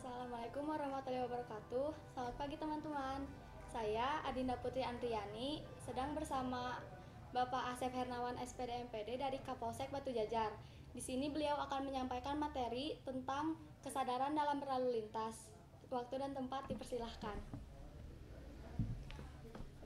Assalamualaikum warahmatullahi wabarakatuh. Selamat pagi teman-teman. Saya Adinda Putri Andriani sedang bersama Bapak Asep Hernawan SPD MPD dari Kapolsek Batu Jajar. Di sini beliau akan menyampaikan materi tentang kesadaran dalam berlalu lintas. Waktu dan tempat dipersilahkan.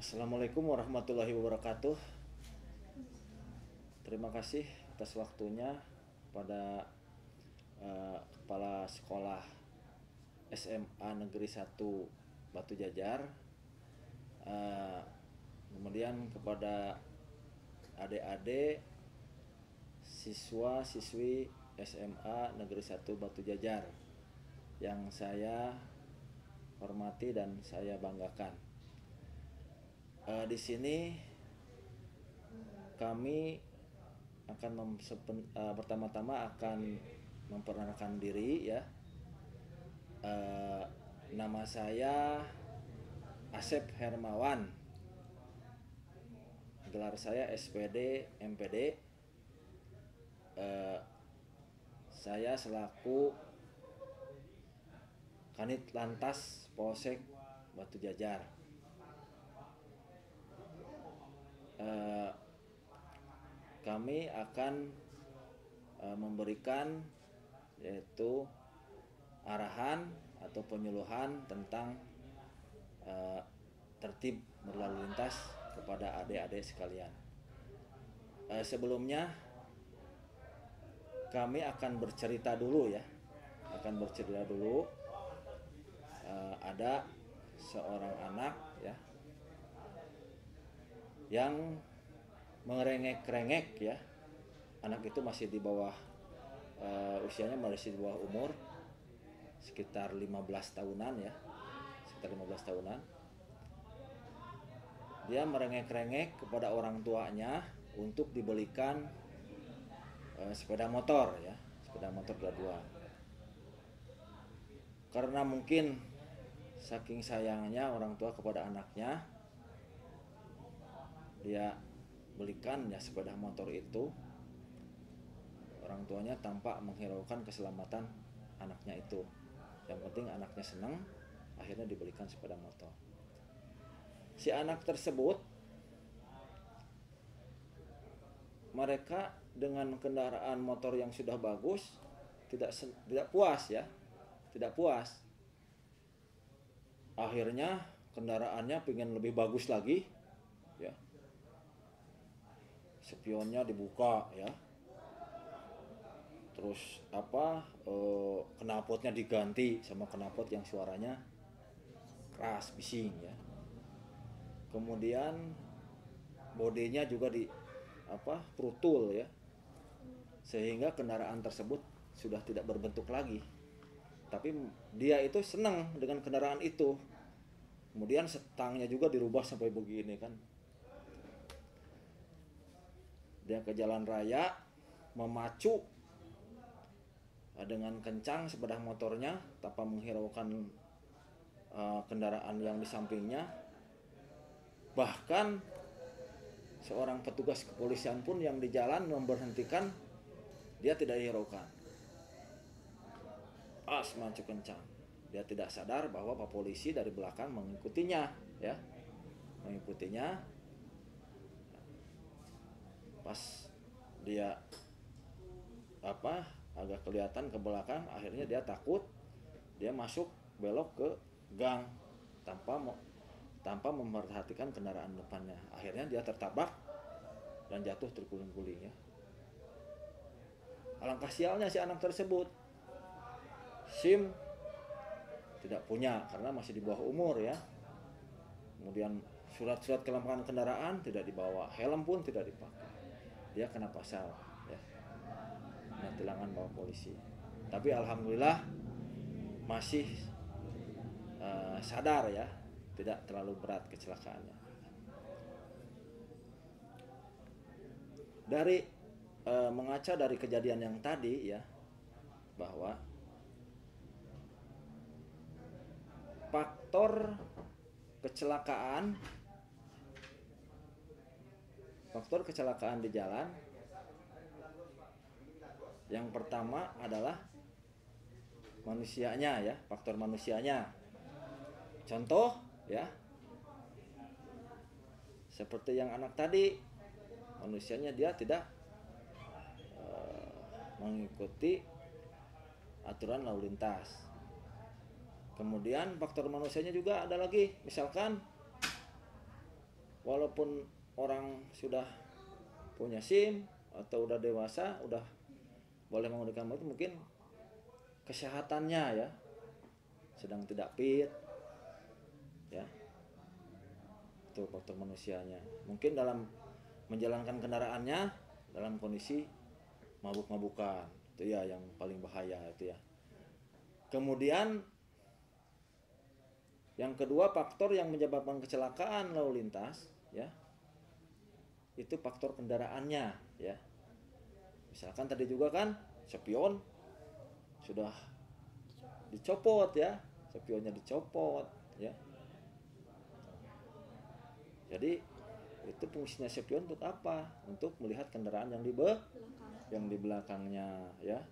Assalamualaikum warahmatullahi wabarakatuh. Terima kasih atas waktunya pada Kepala Sekolah SMA Negeri 1 Batu Jajar, kemudian kepada adik-adik siswa-siswi SMA Negeri 1 Batu Jajar yang saya hormati dan saya banggakan. Di sini kami akan pertama-tama akan memperkenalkan diri ya. Nama saya Asep Hermawan. Gelar saya SPD MPD. Saya selaku Kanit Lantas Polsek Batu Jajar. Kami akan memberikan yaitu arahan atau penyuluhan tentang tertib berlalu lintas kepada adik-adik sekalian. Sebelumnya kami akan bercerita dulu ya. Ada seorang anak ya yang merengek-rengek ya. Anak itu masih di bawah usianya masih di bawah umur sekitar 15 tahunan ya. Sekitar 15 tahunan. Dia merengek-rengek kepada orang tuanya untuk dibelikan sepeda motor ya, sepeda motor roda 2. Karena mungkin saking sayangnya orang tua kepada anaknya, dia belikan ya sepeda motor itu. Orang tuanya tanpa menghiraukan keselamatan anaknya itu. Yang penting anaknya senang, akhirnya dibelikan sepeda motor. Si anak tersebut, mereka dengan kendaraan motor yang sudah bagus tidak puas ya, tidak puas. Akhirnya kendaraannya pengen lebih bagus lagi, ya. Spionnya dibuka ya. Terus knalpotnya diganti sama knalpot yang suaranya keras, bising ya. Kemudian bodinya juga prutul ya. Sehingga kendaraan tersebut sudah tidak berbentuk lagi. Tapi dia itu senang dengan kendaraan itu. Kemudian setangnya juga dirubah sampai begini kan. Dia ke jalan raya memacu dengan kencang sepeda motornya tanpa menghiraukan kendaraan yang di sampingnya. Bahkan seorang petugas kepolisian pun yang di jalan memberhentikan, dia tidak hiraukan. Pas maju kencang. Dia tidak sadar bahwa Pak Polisi dari belakang mengikutinya ya. Mengikutinya. Pas dia agak kelihatan ke belakang, akhirnya dia takut, dia masuk belok ke gang tanpa memperhatikan kendaraan depannya. Akhirnya dia tertabrak dan jatuh terguling-guling ya. Alangkah sialnya si anak tersebut. SIM tidak punya karena masih di bawah umur ya. Kemudian surat-surat kelengkapan kendaraan tidak dibawa, helm pun tidak dipakai. Dia kena pasal ya. Tilangan bawa polisi. Tapi alhamdulillah masih sadar ya, tidak terlalu berat kecelakaannya. Dari mengaca dari kejadian yang tadi ya, bahwa faktor kecelakaan di jalan yang pertama adalah manusianya ya, faktor manusianya. Contoh ya, seperti yang anak tadi, manusianya dia tidak mengikuti aturan lalu lintas. Kemudian faktor manusianya juga ada lagi, misalkan walaupun orang sudah punya SIM atau udah dewasa, udah boleh mengemudikan motor, mungkin kesehatannya ya sedang tidak fit ya, itu faktor manusianya. Mungkin dalam menjalankan kendaraannya dalam kondisi mabuk-mabukan, itu ya yang paling bahaya itu ya. Kemudian yang kedua, faktor yang menyebabkan kecelakaan lalu lintas ya, itu faktor kendaraannya ya. Misalkan tadi juga kan spion sudah dicopot ya, spionnya dicopot ya. Jadi itu fungsinya spion untuk apa? Untuk melihat kendaraan yang di belakangnya ya.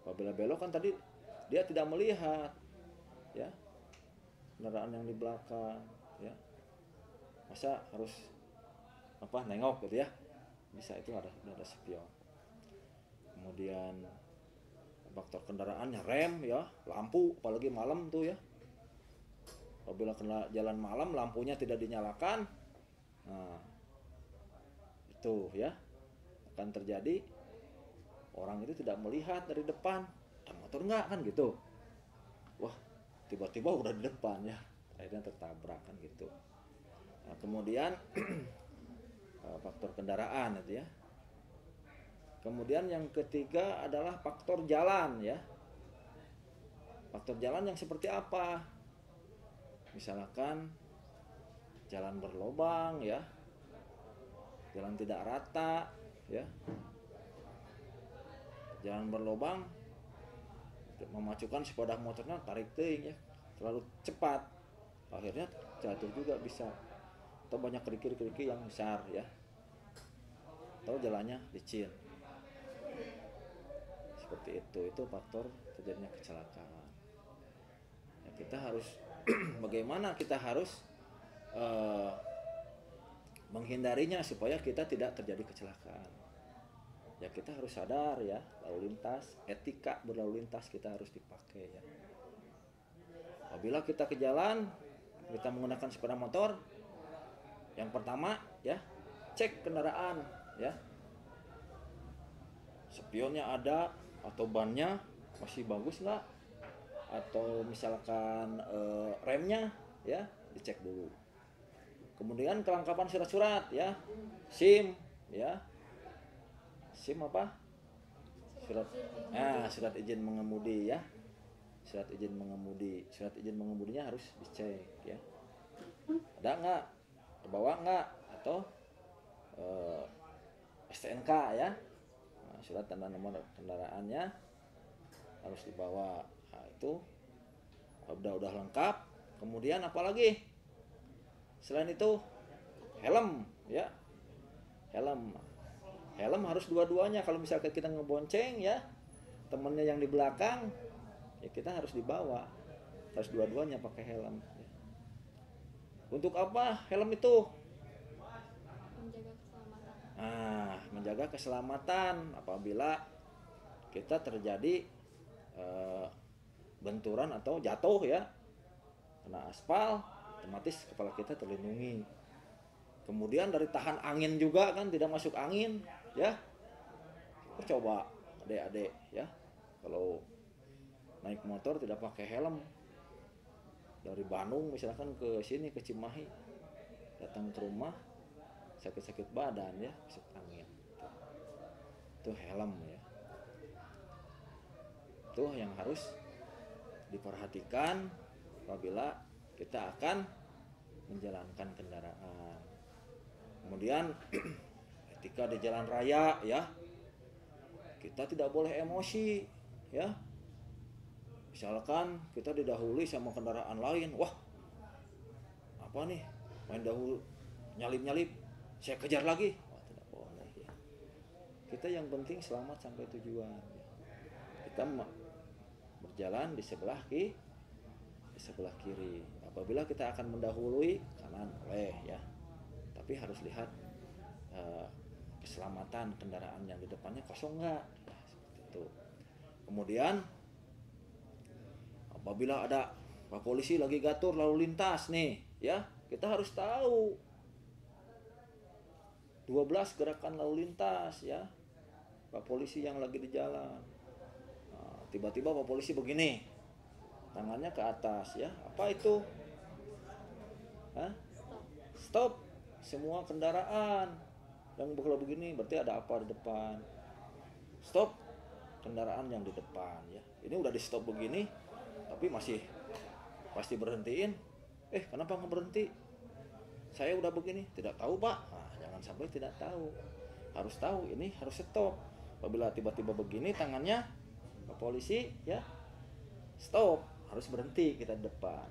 Apabila belok kan tadi dia tidak melihat ya kendaraan yang di belakang ya, masa harus nengok gitu ya, bisa, itu ada spion. Kemudian faktor kendaraannya rem ya, lampu, apalagi malam tuh ya, apabila kena jalan malam lampunya tidak dinyalakan, nah itu ya akan terjadi orang itu tidak melihat dari depan, ada motor nggak kan gitu, wah tiba-tiba udah di depan ya, akhirnya tertabrak kan gitu. Nah, kemudian faktor kendaraan itu ya. Kemudian yang ketiga adalah faktor jalan ya. Faktor jalan yang seperti apa? Misalkan jalan berlobang ya, jalan tidak rata ya, jalan berlobang memacukan sepeda motornya tarik teuing ya, terlalu cepat, akhirnya jatuh juga bisa, atau banyak kerikil-kerikil yang besar ya, atau jalannya licin, seperti itu faktor terjadinya kecelakaan ya. Kita harus bagaimana kita harus menghindarinya supaya kita tidak terjadi kecelakaan ya. Kita harus sadar ya, lalu lintas, etika berlalu lintas kita harus dipakai ya. Apabila kita ke jalan, kita menggunakan sepeda motor, yang pertama ya, cek kendaraan ya, spionnya ada atau bannya masih bagus nggak, atau misalkan remnya ya dicek dulu. Kemudian kelengkapan surat-surat ya, SIM ya, SIM apa? Surat izin mengemudi ya. Surat izin mengemudinya harus dicek ya. Ada nggak? Terbawa nggak? Atau STNK ya. Nah, surat tanda nomor kendaraannya harus dibawa. Nah, itu udah lengkap. Kemudian apalagi? Selain itu helm ya. Helm harus dua-duanya. Kalau misalkan kita ngebonceng ya, temennya yang di belakang, ya kita harus dibawa. Harus dua-duanya pakai helm. Untuk apa helm itu? Menjaga keselamatan apabila kita terjadi benturan atau jatuh ya, kena aspal, otomatis kepala kita terlindungi. Kemudian dari tahan angin juga kan, tidak masuk angin ya. Coba adik-adik ya, kalau naik motor tidak pakai helm dari Bandung misalkan ke sini ke Cimahi, datang ke rumah sakit-sakit badan ya, masuk angin. Itu helm ya. Itu yang harus diperhatikan apabila kita akan menjalankan kendaraan. Kemudian ketika di jalan raya ya, kita tidak boleh emosi ya. Misalkan kita didahului sama kendaraan lain, wah apa nih, main dahulu, nyalip saya kejar lagi, wah tidak boleh ya. Kita yang penting selamat sampai tujuan ya. Kita berjalan di sebelah kiri. Apabila kita akan mendahului kanan boleh ya, tapi harus lihat keselamatan kendaraan yang di depannya kosong nggak, nah, seperti itu. Kemudian apabila ada Pak Polisi lagi gatur lalu lintas nih ya, kita harus tahu 12 gerakan lalu lintas ya Pak Polisi yang lagi di jalan. Nah, tiba-tiba Pak Polisi begini, tangannya ke atas ya, apa itu? Hah? Stop semua kendaraan. Dan kalau begini berarti ada apa di depan? Stop kendaraan yang di depan ya. Ini udah di stop begini, tapi masih pasti berhentiin. Kenapa nggak berhenti? Saya udah begini, tidak tahu Pak. Nah, jangan sampai tidak tahu. Harus tahu ini harus stop. Apabila tiba-tiba begini tangannya Pak Polisi ya, stop, harus berhenti kita di depan.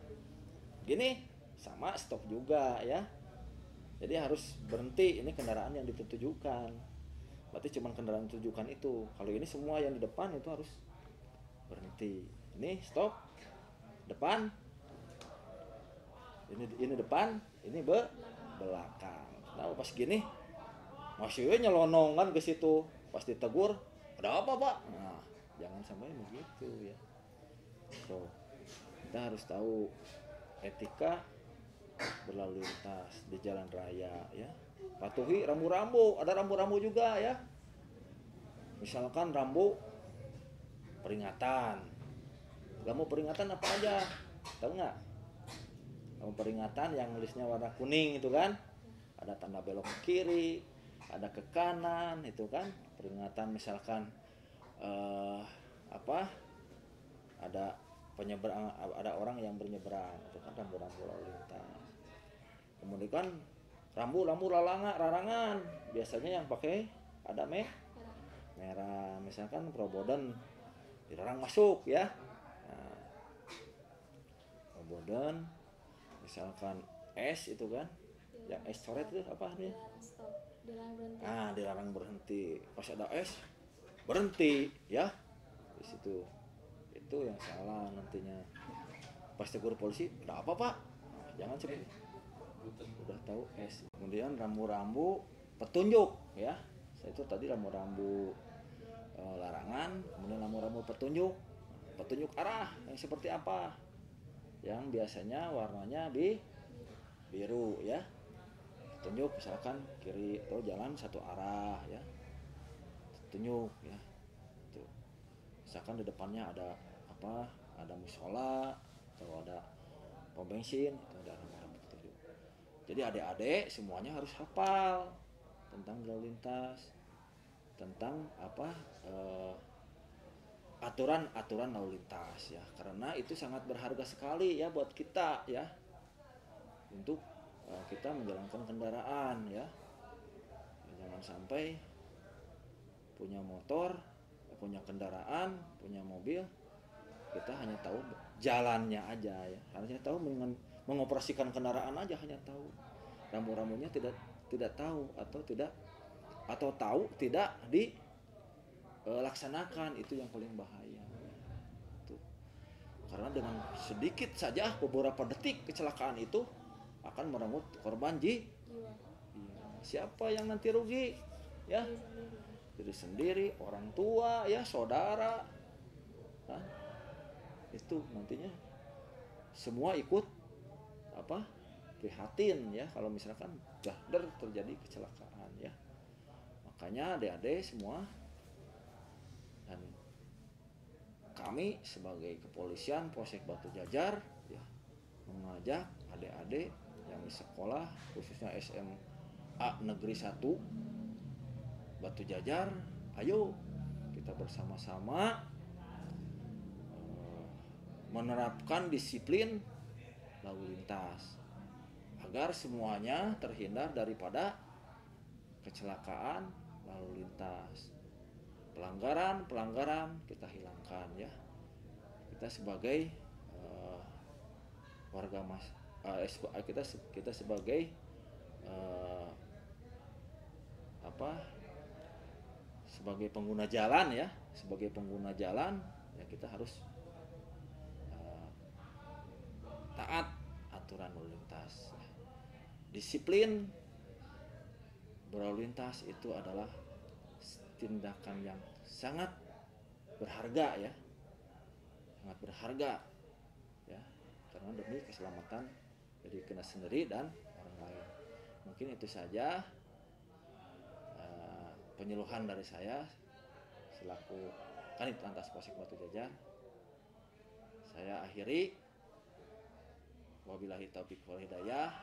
Gini sama stop juga ya. Jadi harus berhenti, ini kendaraan yang ditujukan. Berarti cuma kendaraan tujukan itu. Kalau ini semua yang di depan itu harus berhenti. Ini stop, depan. Ini depan, ini belakang. Nah, pas gini masih nyelonong kan ke situ. Pas ditegur, ada apa Pak? Nah, jangan sampai begitu ya. So, kita harus tahu etika berlalu lintas di jalan raya ya. Patuhi rambu-rambu, ada rambu-rambu juga ya. Misalkan rambu peringatan. Rambu peringatan apa aja? Tahu nggak? Rambu peringatan yang nulisnya warna kuning itu kan. Ada tanda belok ke kiri, ada ke kanan itu kan. Peringatan misalkan ada penyeberang, ada orang yang bernyeberang itu kan rambu-rambu lalu lintas. Kemudian rambu-rambu larangan biasanya yang pakai ada merah, misalkan Proboden dilarang masuk ya. Nah, Proboden misalkan S itu kan, yang S coret itu apa nih? Dilarang berhenti. Pas ada S berhenti ya di situ. Itu yang salah nantinya. Pas tegur polisi, ada apa Pak? Nah, jangan seperti udah tahu S. Kemudian rambu-rambu petunjuk ya. Itu tadi rambu-rambu larangan, kemudian rambu-rambu petunjuk arah yang seperti apa? Yang biasanya warnanya biru ya. Petunjuk misalkan kiri atau jalan satu arah ya. Petunjuk ya. Tuh. Misalkan di depannya ada apa? Ada musola atau ada pom bensin, itu ada rambu-rambu petunjuk. Jadi adik-adik semuanya harus hafal tentang lalu lintas, tentang aturan lalu lintas ya, karena itu sangat berharga sekali ya buat kita ya, untuk kita menjalankan kendaraan ya. Jangan sampai punya motor, punya kendaraan, punya mobil, kita hanya tahu jalannya aja ya, hanya tahu mengoperasikan kendaraan aja, hanya tahu rambu-rambunya tidak tahu atau tahu tidak dilaksanakan. Itu yang paling bahaya tuh. Karena dengan sedikit saja beberapa detik kecelakaan itu akan merenggut korban jiwa. Siapa yang nanti rugi ya? Diri sendiri, orang tua ya, saudara. Nah, itu nantinya semua ikut prihatin ya kalau misalkan terjadi kecelakaan ya. Makanya adik-adik semua dan kami sebagai kepolisian Polsek Batu Jajar ya, mengajak adik-adik yang di sekolah khususnya SMA Negeri 1 Batu Jajar, ayo kita bersama-sama menerapkan disiplin lalu lintas agar semuanya terhindar daripada kecelakaan lalu lintas. Pelanggaran kita hilangkan ya. Kita sebagai kita sebagai sebagai pengguna jalan ya, kita harus aturan lalu lintas. Disiplin berlalu lintas itu adalah tindakan yang sangat berharga ya, sangat berharga ya, karena demi keselamatan diri kita sendiri dan orang lain. Mungkin itu saja penyuluhan dari saya selaku Kanit Lantas Polsek Batu Jajar. Saya akhiri. Wabillahi taufiq wal hidayah.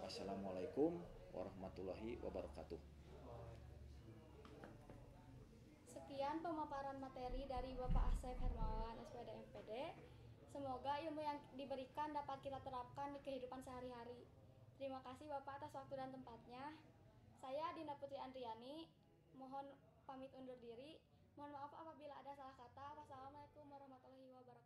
Wassalamualaikum warahmatullahi wabarakatuh. Sekian pemaparan materi dari Bapak Asep Hermawan, SPD MPD. Semoga ilmu yang diberikan dapat kita terapkan di kehidupan sehari-hari. Terima kasih Bapak atas waktu dan tempatnya. Saya Dinda Putri Andriani, mohon pamit undur diri. Mohon maaf apabila ada salah kata. Wassalamualaikum warahmatullahi wabarakatuh.